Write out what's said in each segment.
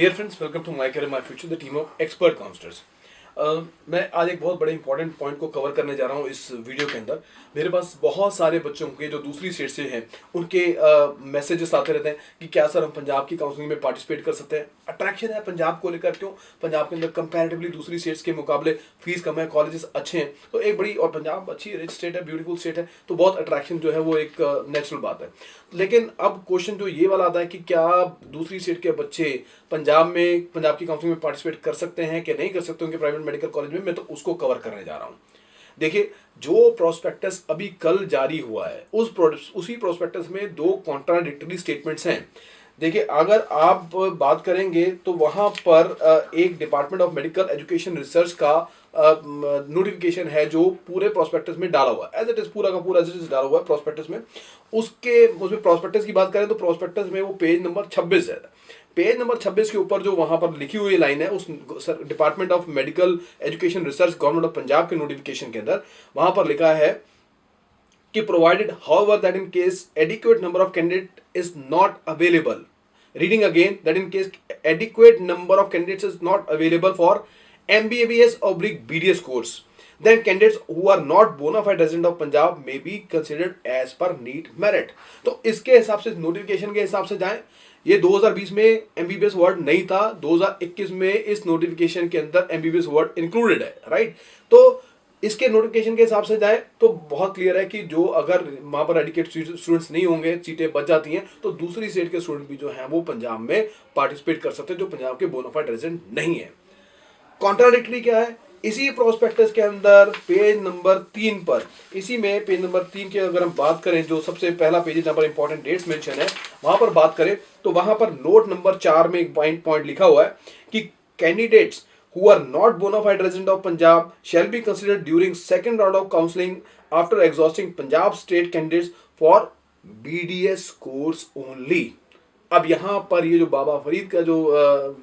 Dear friends, welcome to my career my future, the team of expert counsellors. मैं आज एक बहुत बड़े इंपॉर्टेंट पॉइंट को कवर करने जा रहा हूँ इस वीडियो के अंदर। मेरे पास बहुत सारे बच्चों के जो दूसरी स्टेट से हैं उनके मैसेजेस आते रहते हैं कि क्या सर हम पंजाब की काउंसलिंग में पार्टिसिपेट कर सकते हैं। अट्रैक्शन है पंजाब को लेकर, क्यों? पंजाब के अंदर कंपैरेटिवली दूसरी स्टेट्स के मुकाबले फीस कम है, कॉलेजेस अच्छे हैं, तो एक बड़ी, और पंजाब अच्छी रिच स्टेट है, ब्यूटीफुल स्टेट है, तो बहुत अट्रैक्शन जो है वो एक नेचुरल बात है। लेकिन अब क्वेश्चन जो ये वाला आता है कि क्या दूसरी स्टेट के बच्चे पंजाब की काउंसलिंग में पार्टिसिपेट कर सकते हैं कि नहीं कर सकते उनके प्राइवेट मेडिकल कॉलेज में। मैं तो उसको कवर करने जा रहा हूं। देखिए, जो प्रोस्पेक्टस अभी कल जारी हुआ है उसी प्रोस्पेक्टस में दो कॉन्ट्राडिक्टरी स्टेटमेंट्स हैं। देखिए, अगर आप बात करेंगे तो वहां पर एक department of medical education research का नोटिफिकेशन है जो पूरे प्रोस्पेक्टस में डाला हुआ है, एज इट इज, पूरा का पूरा एज इट इज डाला हुआ है प्रोस्पेक्टस में। उसमें प्रोस्पेक्टस की बात करें तो प्रोस्पेक्टस में वो पेज नंबर 26 है। पेज नंबर 26 के ऊपर जो वहां पर लिखी हुई लाइन है, उस department of medical education research government of Punjab के नोटिफिकेशन के अंदर वहां पर लिखा है कि provided however that in case adequate number of candidate is not available, reading again, that in case adequate number of candidates is not available for MBBS/BDS course, then candidates who are not bona fide resident of Punjab may be considered as per NEET merit। तो इसके हिसाब से, notification के हिसाब से जाएं, ये 2020 में MBBS वर्ड नहीं था, 2021 में इस नोटिफिकेशन के अंदर MBBS वर्ड इंक्लूडेड है, राइट। तो इसके नोटिफिकेशन के हिसाब से जाए तो बहुत क्लियर है कि जो अगर वहां पर एडिकेट स्टूडेंट्स नहीं होंगे, सीटें बच जाती हैं, तो दूसरी स्टेट के स्टूडेंट भी जो हैं वो पंजाब में पार्टिसिपेट कर सकते हैं जो पंजाब के बोनाफाइड रेजिडेंट नहीं है। कॉन्ट्राडिक्टरी क्या है? इसी प्रोस्पेक्टस के अंदर पेज नंबर 3 पर, इसी में पेज नंबर 3 की अगर हम बात करें, जो सबसे पहला page number important dates mention है, वहां पर बात करें तो वहां पर नोट नंबर 4 में एक पॉइंट लिखा हुआ है कि candidates who are not bona fide resident of Punjab shall be considered during second round of counseling after exhausting Punjab state candidates for BDS course only। अब यहां पर ये जो बाबा फरीद का जो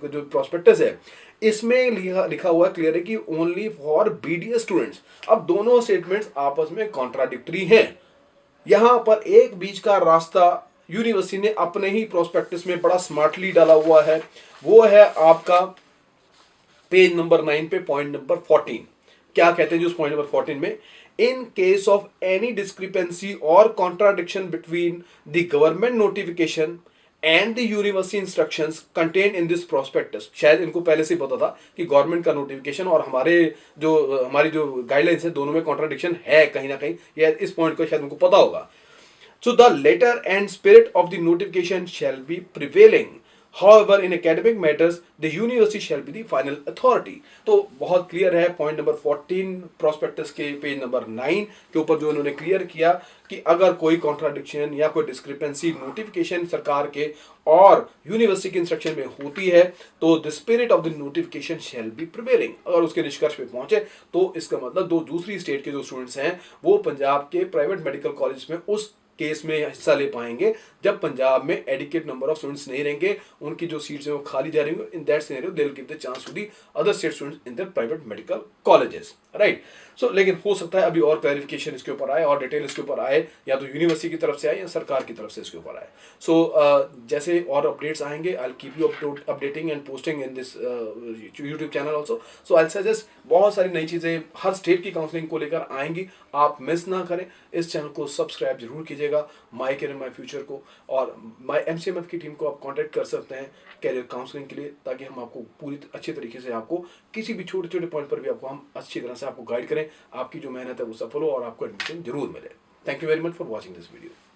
प्रोस्पेक्टस है, इसमें लिखा हुआ क्लियर है कि ओनली फॉर BDS स्टूडेंट्स। अब दोनों स्टेटमेंट्स आपस में कॉन्ट्राडिक्टरी हैं। यहां पर एक बीच का रास्ता यूनिवर्सिटी ने अपने ही प्रोस्पेक्टस में बड़ा स्मार्टली डाला हुआ है, वो है आपका पेज नंबर 9 पे पॉइंट नंबर 14। क्या कहते हैं जी उस पॉइंट नंबर 14 में? In case of any discrepancy और contradiction between the government notification and the university instructions contain in this prospectus. शायद इनको पहले से पता था कि गवर्नमेंट का नोटिफिकेशन और हमारी जो गाइडलाइंस है, दोनों में कॉन्ट्राडिक्शन है कहीं ना कहीं। ये इस पॉइंट को शायद उनको पता होगा। So the letter and spirit of the notification shall be prevailing. However, in academic matters, the university shall be the final authority। तो बहुत क्लियर है पॉइंट नंबर 14 प्रोस्पेक्टस के पेज नंबर 9 के ऊपर जो उन्होंने क्लियर किया कि अगर कोई कॉन्ट्राडिक्शन या कोई डिस्क्रिपेंसी नोटिफिकेशन सरकार के और यूनिवर्सिटी के इंस्ट्रक्शन में होती है तो the spirit of the notification shall be prevailing. अगर उसके निष्कर्ष पे पहुंचे तो इसका मतलब दो दूसरी स्टेट के जो स्टूडेंट्स हैं वो पंजाब के प्राइवेट मेडिकल कॉलेज में उस केस में हिस्सा ले पाएंगे जब पंजाब में एडिकेट नंबर ऑफ स्टूडेंट्स नहीं रहेंगे, उनकी जो सीट्स हैं वो खाली जा रही होंगी। In that scenario they will give the chance to the other state students in their private medical colleges, right. So लेकिन हो सकता है अभी और क्लैरिफिकेशन इसके ऊपर आए और डिटेल इसके ऊपर आए, या तो यूनिवर्सिटी की तरफ से आए या सरकार की तरफ से इसके ऊपर आए। सो जैसे और अपडेट्स आएंगे, I will keep you updating and posting in this YouTube channel also. So I suggest, बहुत सारी नई चीज़ें हर स्टेट की काउंसलिंग को लेकर आएंगी, आप मिस ना करें। इस चैनल को सब्सक्राइब जरूर कीजिएगा, माय करियर माय फ्यूचर को, और माय MCMF की टीम को आप कांटेक्ट कर सकते हैं कैरियर काउंसलिंग के लिए, ताकि हम आपको पूरी अच्छी तरीके से, आपको किसी भी छोटे छोटे पॉइंट पर भी आपको हम अच्छी तरह से आपको गाइड करें, आपकी जो मेहनत है वो सफल हो और आपको एडमिशन जरूर मिले। Thank you very much for watching this video.